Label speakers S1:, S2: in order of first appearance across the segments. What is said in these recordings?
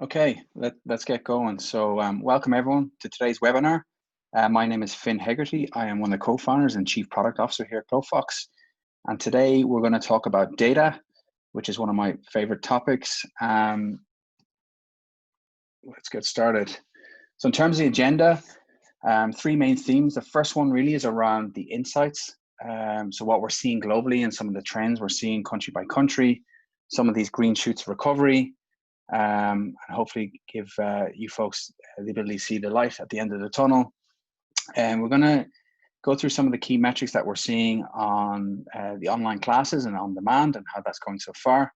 S1: Okay, let's get going. So, welcome everyone to today's webinar. My name is Finn Hegarty. I am one of the co-founders and chief product officer here at Glofox. And today we're going to talk about data, which is one of my favorite topics. Let's get started. So in terms of the agenda, three main themes. The first one really is around the insights. So what we're seeing globally and some of the trends we're seeing country by country, some of these green shoots of recovery, and hopefully give you folks the ability to see the light at the end of the tunnel. And we're going to go through some of the key metrics that we're seeing on the online classes and on demand and how that's going so far,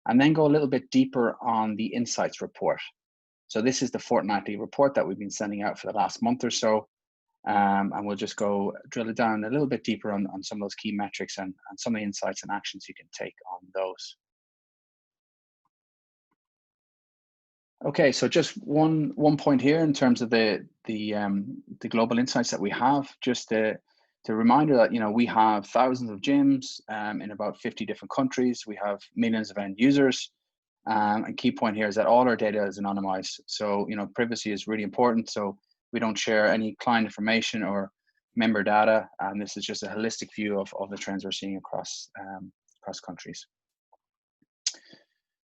S1: and then go a little bit deeper on the insights report. So this is the fortnightly report that we've been sending out for the last month or so, and we'll just go drill it down a little bit deeper on some of those key metrics and some of the insights and actions you can take on those. Okay, so just one point here in terms of the global insights that we have. Just a reminder that we have thousands of gyms in about 50 different countries. We have millions of end users, and key point here is that all our data is anonymized. So privacy is really important. So we don't share any client information or member data, and this is just a holistic view of the trends we're seeing across countries.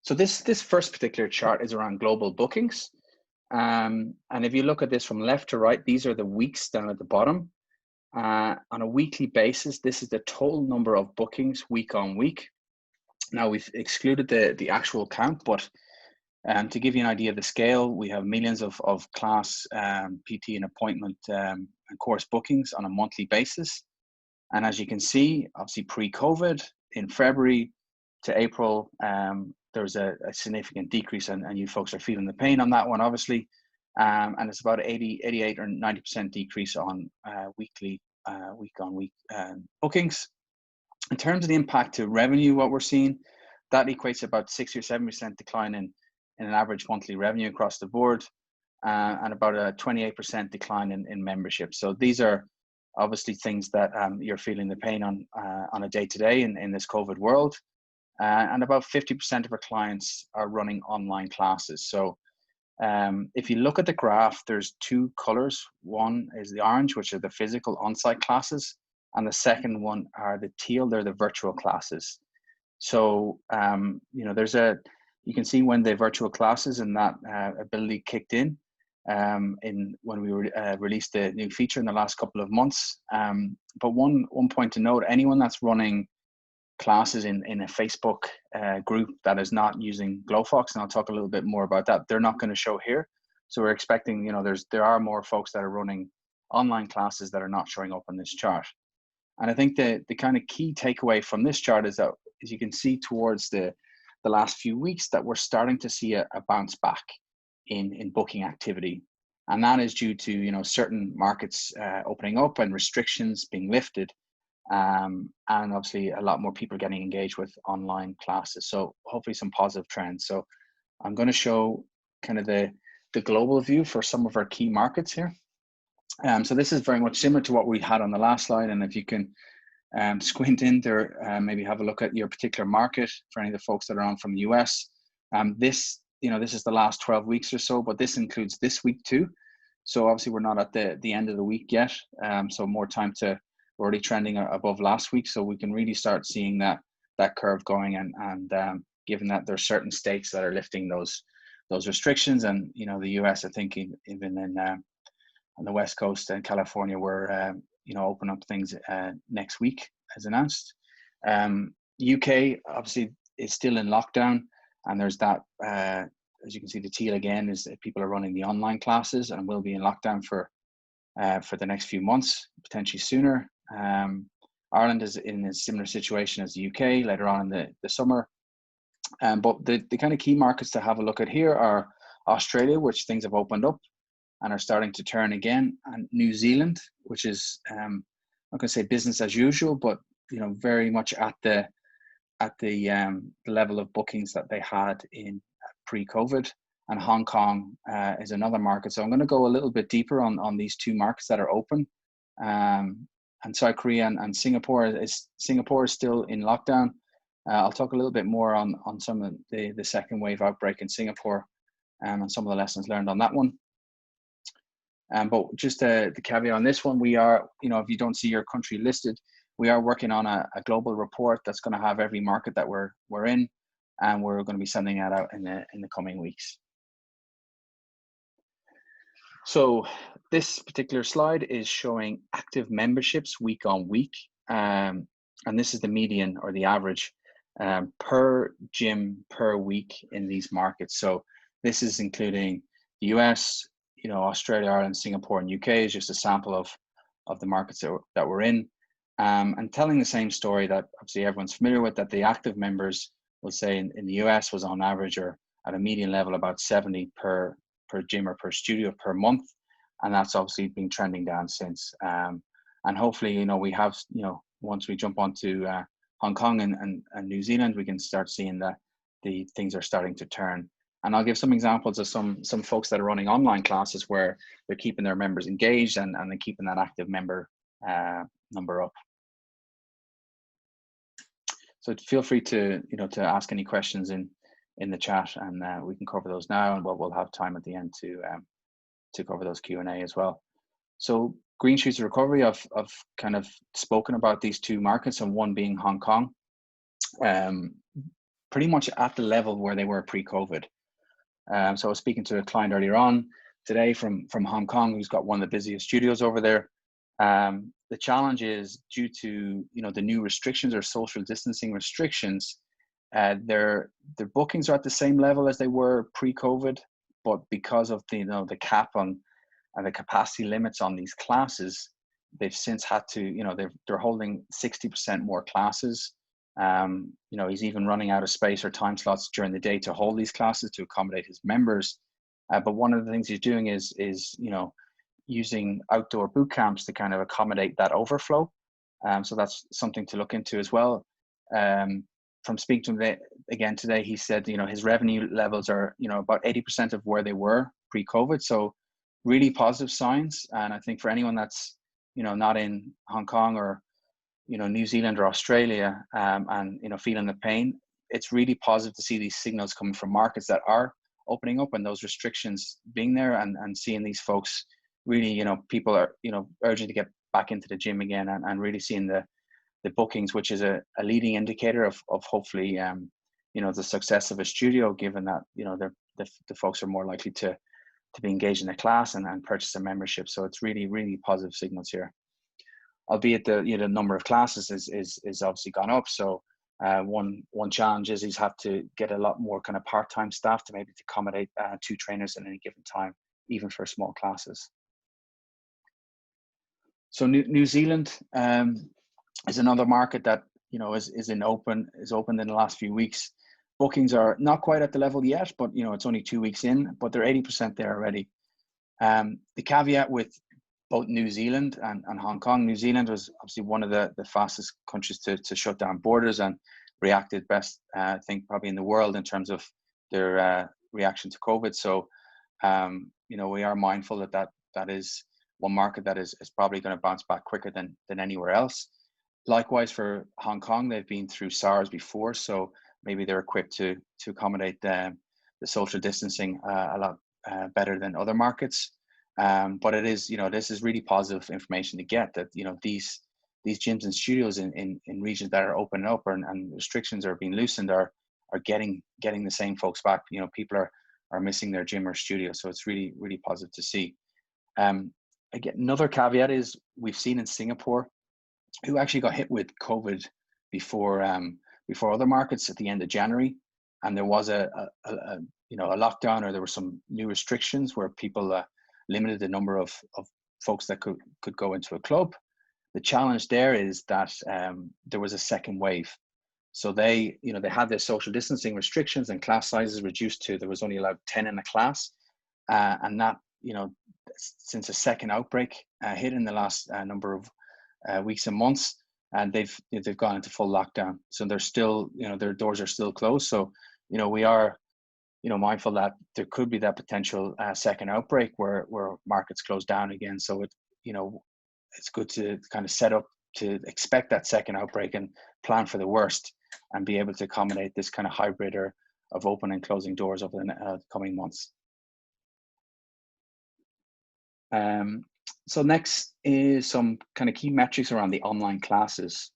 S1: So this first particular chart is around global bookings. And if you look at this from left to right, these are the weeks down at the bottom. On a weekly basis, this is the total number of bookings week on week. Now we've excluded the actual count, but to give you an idea of the scale, we have millions of class PT and appointment and course bookings on a monthly basis. And as you can see, obviously pre-COVID in February to April, there's a significant decrease, and you folks are feeling the pain on that one, obviously. And it's about 88 or 90% decrease on weekly, week-on-week bookings. In terms of the impact to revenue, what we're seeing, that equates to about 60 or 7% decline in an average monthly revenue across the board, and about a 28% decline in membership. So these are obviously things that you're feeling the pain on a day-to-day in this COVID world. And about 50% of our clients are running online classes. So if you look at the graph, there's two colors. One is the orange, which are the physical on-site classes, and the second one are the teal, they're the virtual classes. So you can see when the virtual classes and that ability kicked in when we released the new feature in the last couple of months. But one point to note: anyone that's running classes in a Facebook group that is not using Glofox, and I'll talk a little bit more about that, they're not going to show here. So we're expecting, there are more folks that are running online classes that are not showing up on this chart. And I think the kind of key takeaway from this chart is that, as you can see towards the last few weeks, that we're starting to see a bounce back in booking activity. And that is due to, certain markets opening up and restrictions being lifted. And obviously a lot more people getting engaged with online classes. So hopefully some positive trends. So I'm going to show kind of the global view for some of our key markets here. So this is very much similar to what we had on the last slide. And if you can squint in there, maybe have a look at your particular market for any of the folks that are on from the US. This is the last 12 weeks or so, but this includes this week too. So obviously we're not at the end of the week yet. So more time to already trending above last week, so we can really start seeing that curve going. And given that there's certain states that are lifting those restrictions, and the US, I think even in on the West Coast and California, we're open up things next week as announced. UK obviously is still in lockdown, and there's that. As you can see, the teal again is that people are running the online classes and will be in lockdown for the next few months, potentially sooner. Ireland is in a similar situation as the UK later on in the summer. But the kind of key markets to have a look at here are Australia, which things have opened up and are starting to turn again, and New Zealand, which is I'm not going to say business as usual, but very much at the level of bookings that they had in pre-COVID. And Hong Kong is another market. So I'm going to go a little bit deeper on these two markets that are open. And South Korea and Singapore is still in lockdown. I'll talk a little bit more on some of the second wave outbreak in Singapore and some of the lessons learned on that one. But just the caveat on this one, we are, if you don't see your country listed, we are working on a global report that's going to have every market that we're in, and we're going to be sending that out in the coming weeks. So this particular slide is showing active memberships week on week, and this is the median or the average per gym per week in these markets. So this is including the US, Australia, Ireland, Singapore, and UK is just a sample of the markets that we're in, and telling the same story that obviously everyone's familiar with, that the active members, will say in the US was on average or at a median level about 70 per gym or per studio per month, and that's obviously been trending down since. And hopefully, we have, once we jump onto Hong Kong and New Zealand, we can start seeing that the things are starting to turn. And I'll give some examples of some folks that are running online classes where they're keeping their members engaged and they're keeping that active member number up. So feel free to ask any questions in the chat, and we can cover those now, and we'll have time at the end to cover those Q&A as well. So green shoots of recovery, I've kind of spoken about these two markets, and one being Hong Kong, pretty much at the level where they were pre-COVID. So I was speaking to a client earlier on today from Hong Kong, who's got one of the busiest studios over there. The challenge is due to the new restrictions or social distancing restrictions, their bookings are at the same level as they were pre-COVID, but because of the cap on and the capacity limits on these classes, they've since had to they're holding 60% more classes. He's even running out of space or time slots during the day to hold these classes to accommodate his members. But one of the things he's doing is using outdoor boot camps to kind of accommodate that overflow. So that's something to look into as well. From speaking to him again today, he said, his revenue levels are, about 80% of where they were pre-COVID. So really positive signs. And I think for anyone that's, not in Hong Kong or, New Zealand or Australia, and, feeling the pain, it's really positive to see these signals coming from markets that are opening up and those restrictions being there, and seeing these folks really, people are, urging to get back into the gym again, and really seeing the bookings, which is a leading indicator of hopefully, the success of a studio, given that, the folks are more likely to be engaged in a class and purchase a membership. So it's really, really positive signals here. Albeit the number of classes is obviously gone up. So one challenge is he's had to get a lot more kind of part-time staff to maybe to accommodate 2 trainers at any given time, even for small classes. So New Zealand is another market that is opened in the last few weeks. Bookings are not quite at the level yet, but it's only 2 weeks in, but they're 80% there already. The caveat with both New Zealand and Hong Kong, New Zealand was obviously one of the fastest countries to shut down borders and reacted best, I think, probably in the world in terms of their reaction to COVID. So, we are mindful that is one market that is probably going to bounce back quicker than anywhere else. Likewise for Hong Kong, they've been through SARS before, so maybe they're equipped to accommodate the social distancing a lot better than other markets. But it is, this is really positive information to get, that these gyms and studios in regions that are opening up and restrictions are being loosened are getting the same folks back. People are missing their gym or studio, so it's really, really positive to see. Again, another caveat is we've seen in Singapore, who actually got hit with COVID before other markets at the end of January, and there was a lockdown, or there were some new restrictions where people limited the number of folks that could go into a club. The challenge there is that there was a second wave. So they had their social distancing restrictions and class sizes reduced to, there was only allowed 10 in a class. And that, since a second outbreak hit in the last number of weeks and months, and they've gone into full lockdown. So they're still, their doors are still closed. So, we are, mindful that there could be that potential second outbreak where markets close down again. So it's good to kind of set up to expect that second outbreak and plan for the worst, and be able to accommodate this kind of hybrid of open and closing doors over the coming months. So next is some kind of key metrics around the online classes.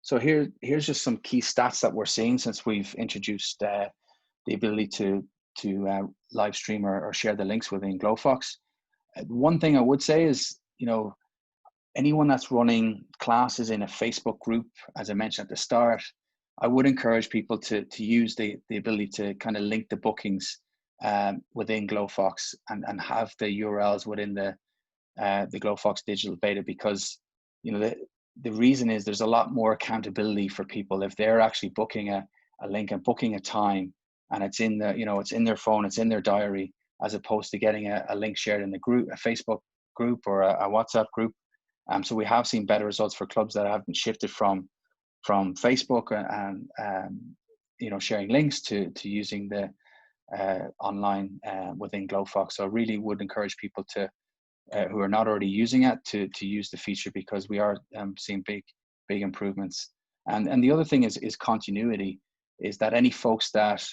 S1: So here's just some key stats that we're seeing since we've introduced the ability to live stream or share the links within Glofox. One thing I would say is, anyone that's running classes in a Facebook group, as I mentioned at the start, I would encourage people to use the ability to kind of link the bookings within Glofox and have the URLs within the Glofox digital beta, because the reason is there's a lot more accountability for people if they're actually booking a link and booking a time, and it's in it's in their phone, it's in their diary, as opposed to getting a link shared in the group, a Facebook group or a WhatsApp group. So we have seen better results for clubs that have been shifted from Facebook and sharing links to using the online within Glofox. So I really would encourage people to who are not already using it to use the feature, because we are seeing big improvements. And the other thing is continuity, is that any folks that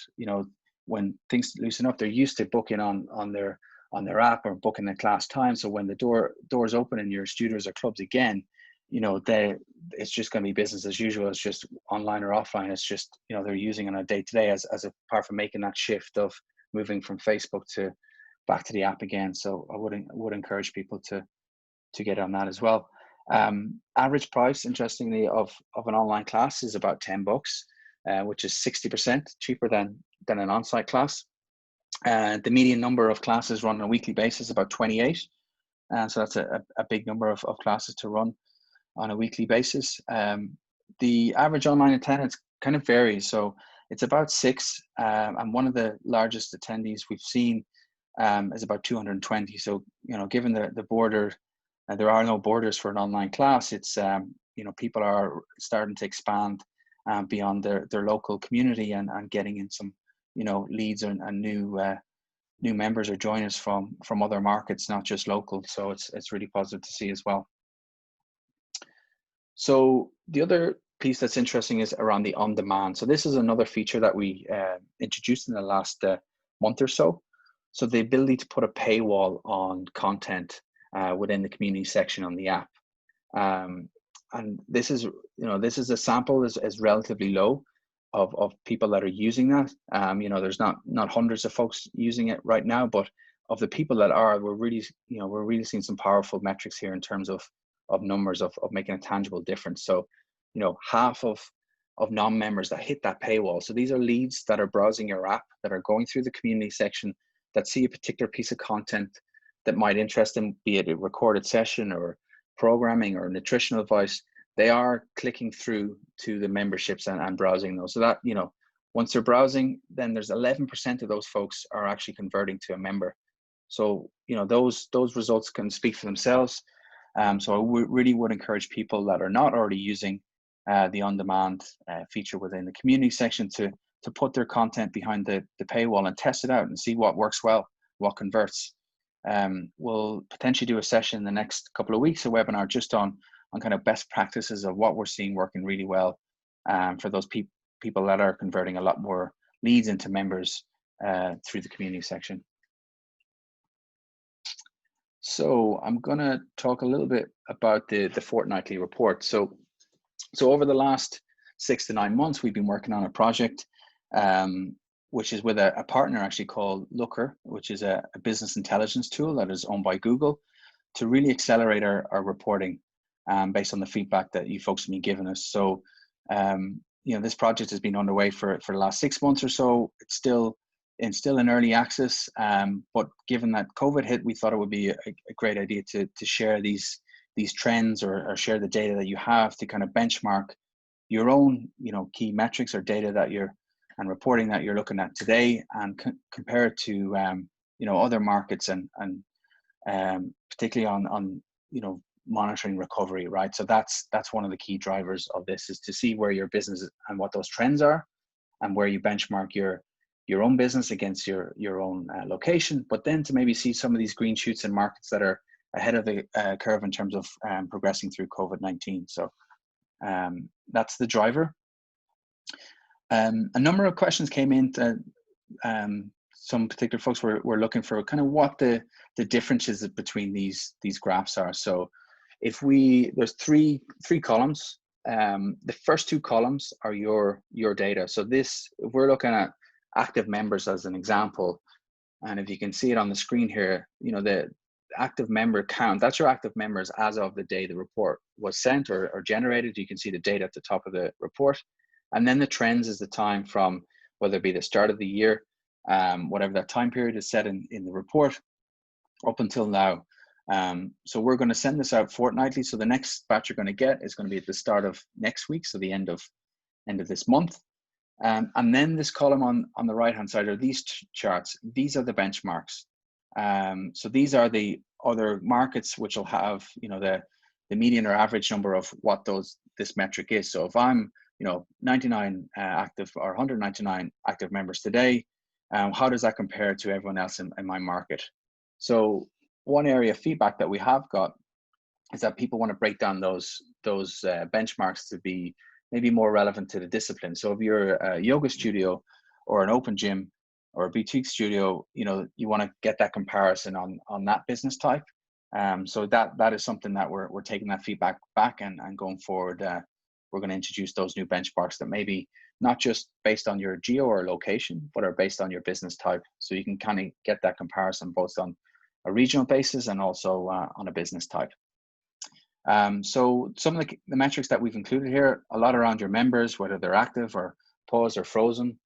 S1: when things loosen up, they're used to booking on their app or booking a class time. So when the doors open in your studios or clubs again, it's just going to be business as usual. It's just online or offline. It's just they're using it on a day-to-day, as apart from making that shift of moving from Facebook to back to the app again. So I would encourage people to get on that as well. Average price, interestingly, of an online class is about $10, which is 60% cheaper than an on-site class. The median number of classes run on a weekly basis is about 28. So that's a big number of classes to run on a weekly basis. The average online attendance kind of varies. So it's about 6, and one of the largest attendees we've seen is about 220. So, given the border, there are no borders for an online class. It's, people are starting to expand beyond their local community and getting in some, leads and new members or joiners from other markets, not just local. So it's really positive to see as well. So the other piece that's interesting is around the on-demand. So this is another feature that we introduced in the last month or so. So the ability to put a paywall on content within the community section on the app. And this is a sample is relatively low of people that are using that. There's not hundreds of folks using it right now, but of the people that are, we're really seeing some powerful metrics here in terms of numbers of making a tangible difference. So, half of non-members that hit that paywall. So these are leads that are browsing your app, that are going through the community section, that see a particular piece of content that might interest them, be it a recorded session or programming or nutritional advice. They are clicking through to the memberships and browsing those. So that, once they're browsing, then there's 11% of those folks are actually converting to a member. So, those results can speak for themselves. So I really would encourage people that are not already using the on-demand feature within the community section to put their content behind the paywall and test it out and see what works well, what converts. We'll potentially do a session in the next couple of weeks, a webinar just on kind of best practices of what we're seeing working really well for those people that are converting a lot more leads into members through the community section. So I'm going to talk a little bit about the fortnightly report. So over the last 6 to 9 months, we've been working on a project, which is with a partner actually called Looker, which is a business intelligence tool that is owned by Google, to really accelerate our reporting based on the feedback that you folks have been giving us. So, this project has been underway for the last 6 months or so. It's still in early access, but given that COVID hit, we thought it would be a great idea to share these trends or share the data that you have to kind of benchmark your own key metrics or data that and reporting that you're looking at today, and compare it to other markets and particularly on monitoring recovery, right? So that's one of the key drivers of this, is to see where your business is and what those trends are, and where you benchmark your own business against your own location, but then to maybe see some of these green shoots in markets that are ahead of the curve in terms of progressing through COVID-19. So that's the driver. A number of questions came in some particular folks were looking for kind of what the differences between these graphs are. So if there's three columns. The first two columns are your data. So this, if we're looking at active members as an example, and if you can see it on the screen here, the active member count, that's your active members as of the day the report was sent or generated. You can see the date at the top of the report. And then the trends is the time from whether it be the start of the year, whatever that time period is set in the report, up until now. So we're going to send this out fortnightly. So the next batch you're going to get is going to be at the start of next week, so the end of this month. And then this column on the right hand side are these charts. These are the benchmarks. So these are the other markets which will have the median or average number of what this metric is. So if I'm 99 active or 199 active members today, how does that compare to everyone else in my market? So one area of feedback that we have got is that people want to break down those benchmarks to be maybe more relevant to the discipline. So if you're a yoga studio or an open gym or a boutique studio, you want to get that comparison on that business type. So that is something that we're taking that feedback back, and going forward, we're going to introduce those new benchmarks that maybe not just based on your geo or location, but are based on your business type. So you can kind of get that comparison both on a regional basis and also on a business type. So some of the metrics that we've included here, a lot around your members, whether they're active or paused or frozen,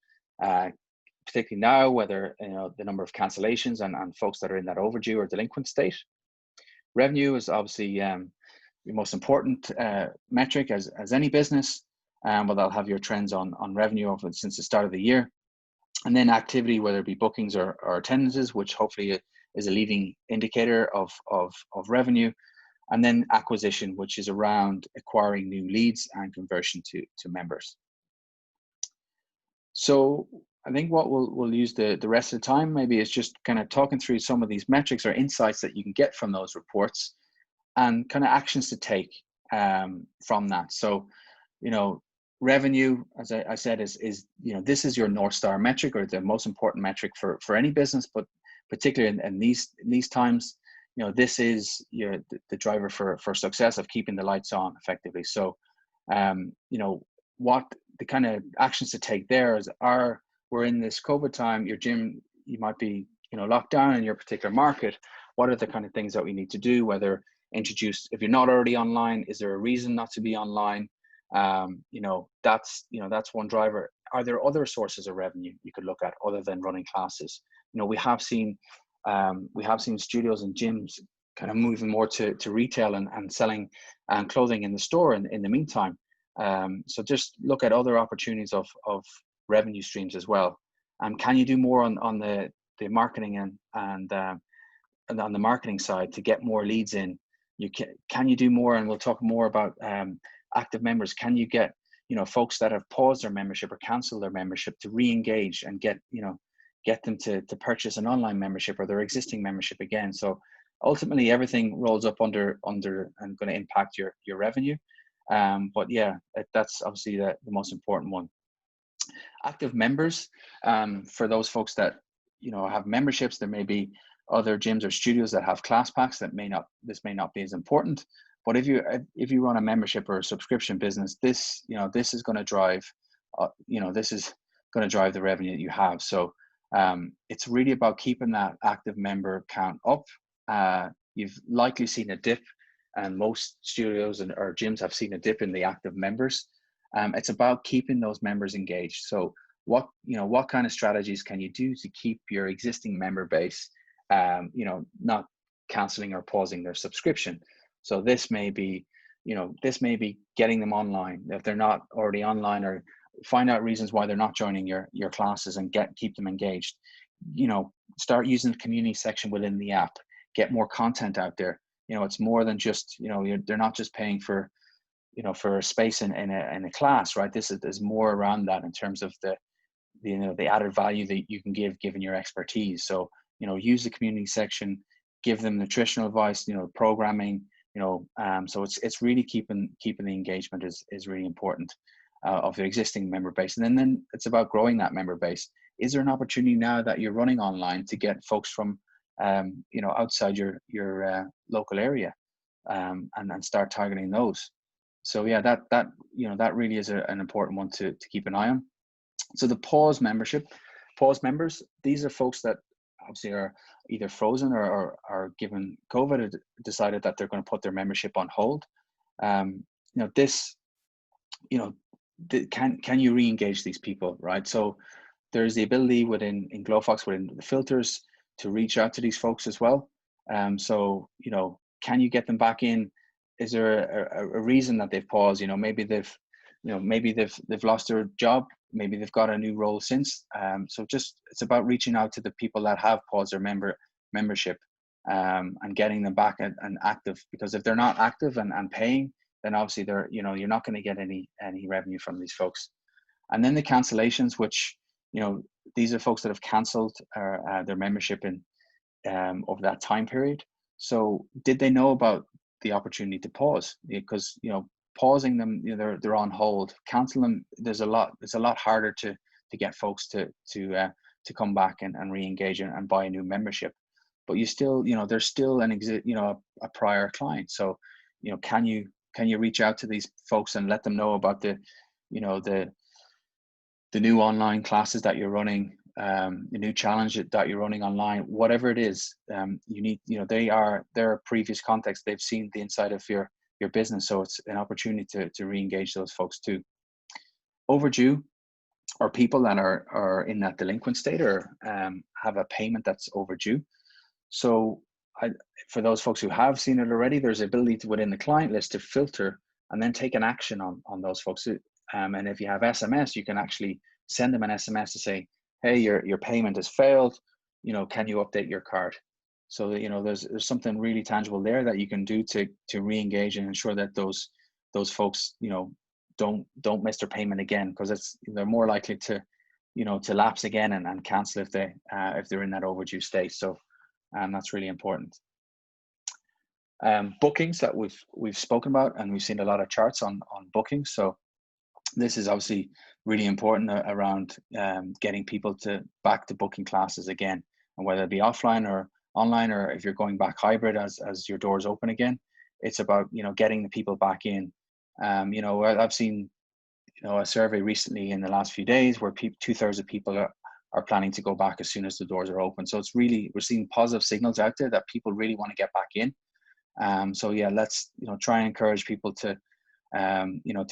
S1: particularly now, whether the number of cancellations and folks that are in that overdue or delinquent state. Revenue is obviously the most important metric as any business, but they'll have your trends on revenue since the start of the year. And then activity, whether it be bookings or attendances, which hopefully is a leading indicator of revenue. And then acquisition, which is around acquiring new leads and conversion to members. So I think what we'll use the rest of the time maybe is just kind of talking through some of these metrics or insights that you can get from those reports and kind of actions to take from that. So, revenue, as I said, is this is your North Star metric, or the most important metric for any business, but particularly in these times, this is the driver for success of keeping the lights on effectively. So, what the kind of actions to take there we're in this COVID time. Your gym, you might be locked down in your particular market. What are the kind of things that we need to do? Whether introduce, if you're not already online, is there a reason not to be online? That's one driver. Are there other sources of revenue you could look at other than running classes? We have seen studios and gyms kind of moving more to retail and selling clothing in the store in the meantime. So just look at other opportunities of revenue streams as well. Can you do more on the marketing and on the marketing side to get more leads in? Can you do more? And we'll talk more about active members. Can you get folks that have paused their membership or canceled their membership to re-engage and get them to purchase an online membership or their existing membership again? So ultimately everything rolls up under and going to impact your revenue. But yeah, that's obviously the most important one. Active members, for those folks that have memberships, there may be other gyms or studios that have class packs that this may not be as important. But if you run a membership or a subscription business, this is going to drive the revenue that you have. So it's really about keeping that active member count up. You've likely seen a dip, and most studios or gyms have seen a dip in the active members. It's about keeping those members engaged. So what kind of strategies can you do to keep your existing member base not canceling or pausing their subscription? So this may be getting them online if they're not already online, or find out reasons why they're not joining your classes and keep them engaged. Start using the community section within the app. Get more content out there. It's more than just they're not just paying for a space in a class, right? There's more around that in terms of the added value that you can give given your expertise. So use the community section, give them nutritional advice, programming, so it's really keeping the engagement is really important of the existing member base. And then it's about growing that member base. is there an opportunity now that you're running online to get folks from outside your local area, and start targeting those? So yeah, that really is an important one to keep an eye on. So the pause members, these are folks that obviously are either frozen or given COVID, decided that they're going to put their membership on hold. This, can you re-engage these people, right? So there's the ability in Glofox, within the filters, to reach out to these folks as well. So can you get them back in? Is there a reason that they've paused? Maybe they've lost their job. Maybe they've got a new role since. So it's about reaching out to the people that have paused their membership, and getting them back and active. Because if they're not active and paying, then obviously you're not going to get any revenue from these folks. And then the cancellations, which these are folks that have cancelled their membership in over that time period. So did they know about the opportunity to pause? Because pausing them, they're on hold. Cancel them, it's a lot harder to get folks to come back and re-engage and buy a new membership. But you still, there's still a prior client. So can you reach out to these folks and let them know about the new online classes that you're running, the new challenge that you're running online, whatever it is. You need, they're a previous context. They've seen the inside of your business. So it's an opportunity to re-engage those folks too. Overdue are people that are in that delinquent state, or have a payment that's overdue. So for those folks who have seen it already, there's the ability to, within the client list, to filter and then take an action on those folks. And if you have SMS, you can actually send them an SMS to say, hey, your payment has failed. Can you update your card? So there's something really tangible there that you can do to re-engage and ensure that those folks don't miss their payment again, because they're more likely to lapse again and cancel if they're in that overdue state. So that's really important. Bookings that we've spoken about, and we've seen a lot of charts on bookings. So this is obviously really important around getting people back to booking classes again, and whether it be offline or online, or if you're going back hybrid as your doors open again, it's about getting the people back in. I've seen a survey recently in the last few days where 2/3 of people are planning to go back as soon as the doors are open. So we're seeing positive signals out there that people really want to get back in. So yeah, let's try and encourage people to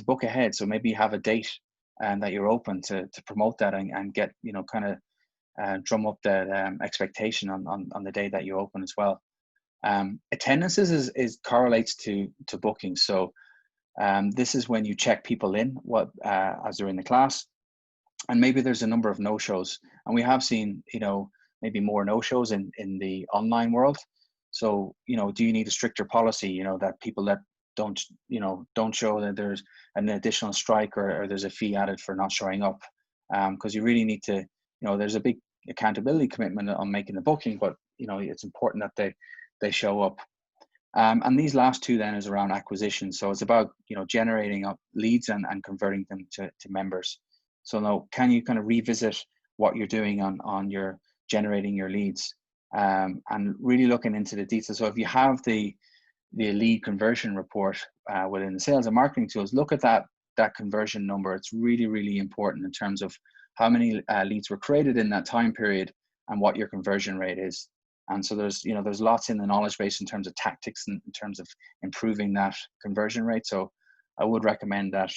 S1: book ahead. So maybe have a date that you're open to promote that and get kind of drum up that expectation on the day that you open as well. Attendances is correlates to bookings. So this is when you check people in as they're in the class, and maybe there's a number of no-shows, and we have seen maybe more no-shows in the online world. So do you need a stricter policy, that people that don't show, that there's an additional strike or there's a fee added for not showing up? Because you really need to, there's a big accountability commitment on making the booking, but it's important that they show up. And these last two then is around acquisition. So it's about generating up leads and converting them to members. So now, can you kind of revisit what you're doing on your generating your leads, and really looking into the details? So if you have the lead conversion report within the sales and marketing tools, look at that conversion number. It's really, really important in terms of how many leads were created in that time period and what your conversion rate is. And so there's lots in the knowledge base in terms of tactics and in terms of improving that conversion rate. So I would recommend that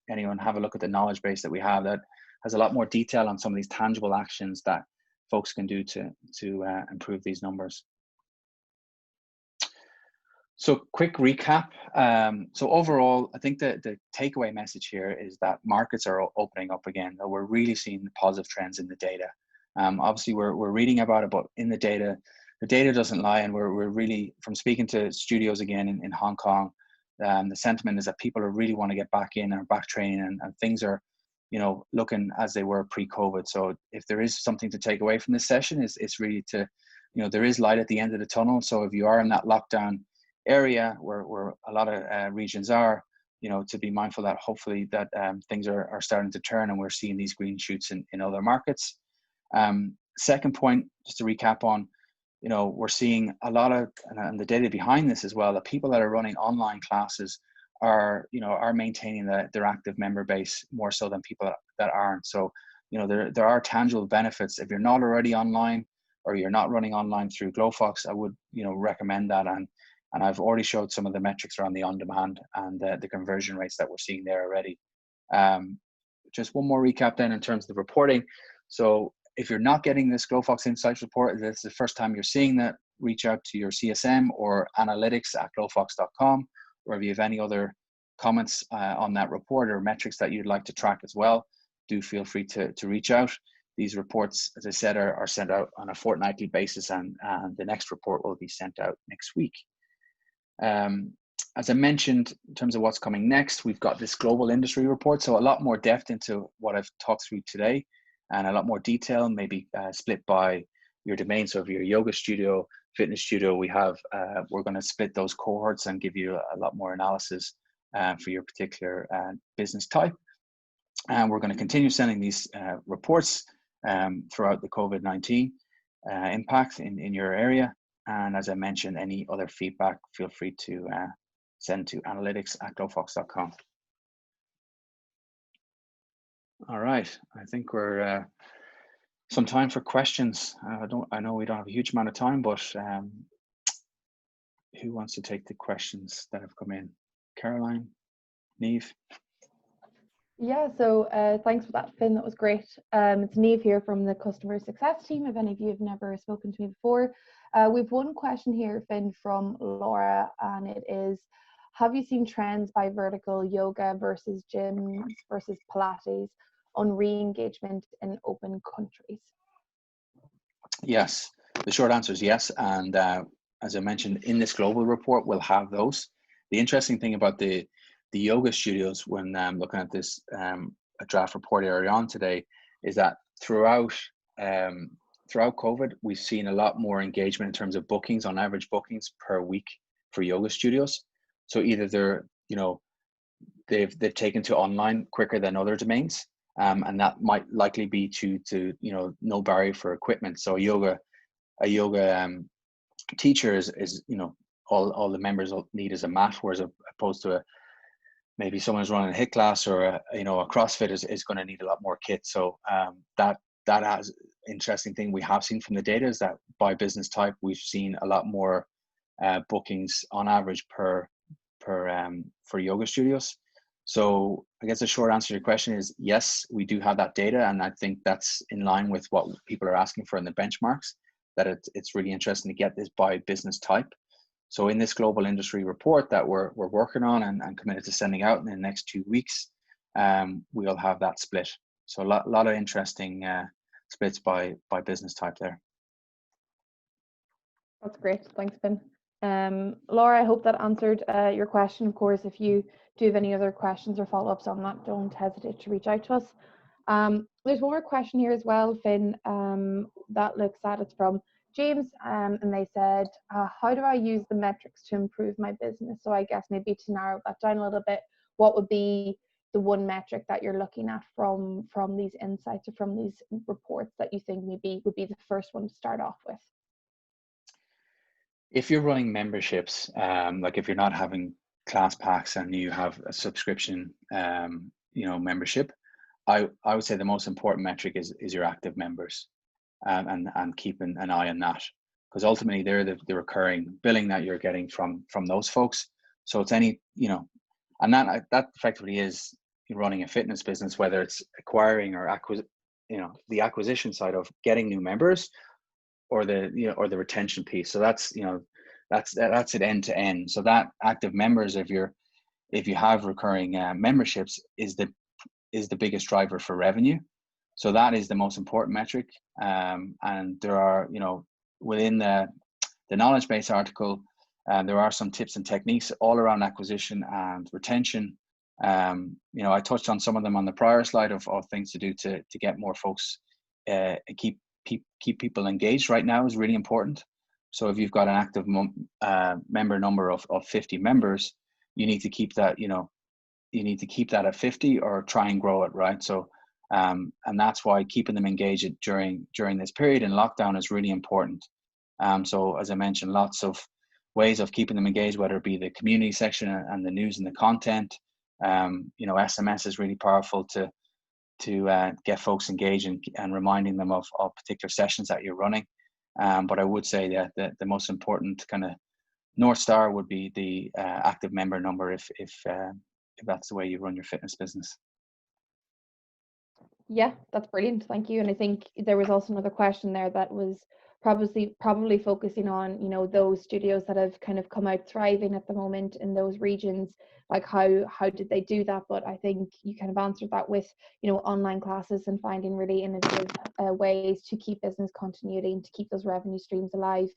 S1: anyone have a look at the knowledge base that we have that has a lot more detail on some of these tangible actions that folks can do to improve these numbers. So quick recap. So overall, I think the takeaway message here is that markets are opening up again. We're really seeing the positive trends in the data. Obviously, we're reading about it, but in the data doesn't lie. And we're really, from speaking to studios again in Hong Kong, the sentiment is that people really want to get back in and back training, and things are, looking as they were pre-COVID. So if there is something to take away from this session, it's really to, there is light at the end of the tunnel. So if you are in that lockdown area where a lot of regions are, to be mindful that hopefully that things are starting to turn, and we're seeing these green shoots in other markets. Second point, just to recap on, we're seeing a lot of, and the data behind this as well, that people that are running online classes are maintaining their active member base more so than people that aren't. So, there are tangible benefits. If you're not already online or you're not running online through Glofox, I would, recommend that. And I've already showed some of the metrics around the on-demand and the conversion rates that we're seeing there already. Just one more recap then in terms of the reporting. So if you're not getting this Glofox Insights report, this is the first time you're seeing that, reach out to your CSM or analytics@glofox.com, or if you have any other comments on that report or metrics that you'd like to track as well, do feel free to reach out. These reports, as I said, are sent out on a fortnightly basis, and the next report will be sent out next week. As I mentioned, in terms of what's coming next, we've got this global industry report, so a lot more depth into what I've talked through today, and a lot more detail, maybe split by your domain. So if you're a yoga studio, fitness studio, we're going to split those cohorts and give you a lot more analysis for your particular business type. And we're going to continue sending these reports throughout the COVID-19 impact in your area. And as I mentioned, any other feedback, feel free to send to analytics@glofox.com. All right, I think we're some time for questions. I know we don't have a huge amount of time, but who wants to take the questions that have come in? Caroline, Neve?
S2: Yeah, so thanks for that, Finn. That was great. It's Neve here from the customer success team. If any of you have never spoken to me before, we've one question here, Finn, from Laura, and it is: have you seen trends by vertical, yoga versus gyms versus Pilates, on re-engagement in open countries?
S1: Yes, the short answer is yes. And as I mentioned, in this global report, we'll have those. The interesting thing about the yoga studios, when looking at this a draft report earlier on today, is that throughout COVID, we've seen a lot more engagement in terms of bookings, on average bookings per week for yoga studios. So either they've taken to online quicker than other domains, and that might likely be to no barrier for equipment. So a yoga teacher is all the members need is a mat, whereas opposed to maybe someone who's running a HIIT class or a CrossFit is going to need a lot more kit. So that has interesting thing we have seen from the data is that by business type, we've seen a lot more bookings on average for yoga studios. So I guess the short answer to your question is yes, we do have that data, and I think that's in line with what people are asking for in the benchmarks, that it's really interesting to get this by business type. So in this global industry report that we're working on and committed to sending out in the next 2 weeks, we'll have that split. So a lot of interesting splits by business type there.
S2: That's great. Thanks, Finn. Laura, I hope that answered your question. Of course, if you do have any other questions or follow-ups on that, don't hesitate to reach out to us. There's one more question here as well, Finn, that looks at, it's from James, and they said, how do I use the metrics to improve my business? So I guess maybe to narrow that down a little bit, what would be the one metric that you're looking at from these insights or from these reports that you think maybe would be the first one to start off with?
S1: If you're running memberships, like if you're not having class packs and you have a subscription, membership, I would say the most important metric is your active members, and keeping an eye on that, because ultimately they're the recurring billing that you're getting from those folks. So it's and that effectively is running a fitness business, whether it's acquiring or the acquisition side of getting new members, or the retention piece. So that's it end to end. So that active members, if you have recurring memberships, is the biggest driver for revenue. So that is the most important metric. And there are, within the knowledge base article, there are some tips and techniques all around acquisition and retention. I touched on some of them on the prior slide of things to do to get more folks, keep people engaged right now is really important. So if you've got an active member number of 50 members, you need to keep that, you need to keep that at 50 or try and grow it, right? So And that's why keeping them engaged during this period in lockdown is really important. So as I mentioned, lots of ways of keeping them engaged, whether it be the community section and the news and the content. SMS is really powerful to get folks engaged and reminding them of particular sessions that you're running. But I would say that the most important kind of North Star would be the active member number if that's the way you run your fitness business.
S2: Yeah, that's brilliant. Thank you. And I think there was also another question there that was probably focusing on, those studios that have kind of come out thriving at the moment in those regions, like how did they do that? But I think you kind of answered that with, online classes and finding really innovative ways to keep business continuity and to keep those revenue streams alive,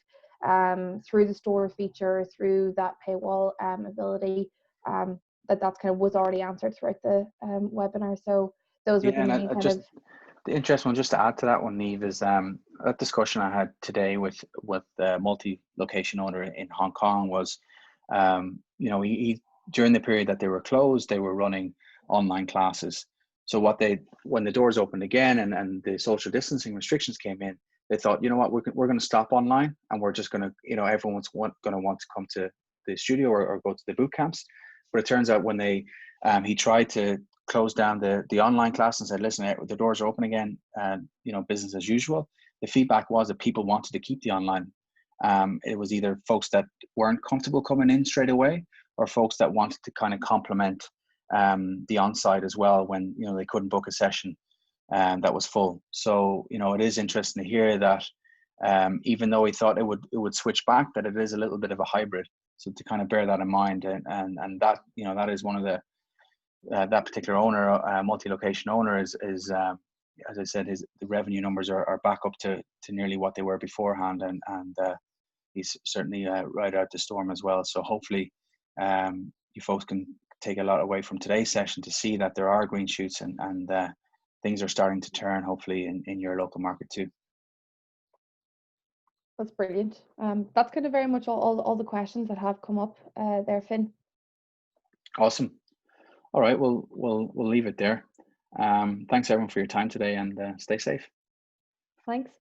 S2: through the store feature, through that paywall ability, that's kind of was already answered throughout the webinar. So those were the main kind of.
S1: The interesting one, just to add to that one, Neve, is a discussion I had today with the multi-location owner in Hong Kong was, he during the period that they were closed, they were running online classes. So when the doors opened again and the social distancing restrictions came in, they thought, you know what, we're going to stop online and we're just going to, everyone's going to want to come to the studio or go to the boot camps. But it turns out when he tried to closed down the online class and said, listen, the doors are open again, business as usual. The feedback was that people wanted to keep the online. It was either folks that weren't comfortable coming in straight away or folks that wanted to kind of complement the on-site as well when, they couldn't book a session that was full. So, it is interesting to hear that even though we thought it would switch back, that it is a little bit of a hybrid. So to kind of bear that in mind and that, that is one of the that particular owner, multi-location owner, is as I said, the revenue numbers are back up to nearly what they were beforehand, and he's certainly right out the storm as well. So hopefully, you folks can take a lot away from today's session to see that there are green shoots and things are starting to turn. Hopefully, in your local market too.
S2: That's brilliant. That's kind of very much all the questions that have come up there, Finn.
S1: Awesome. All right, we'll leave it there. Thanks everyone for your time today, and stay safe.
S2: Thanks.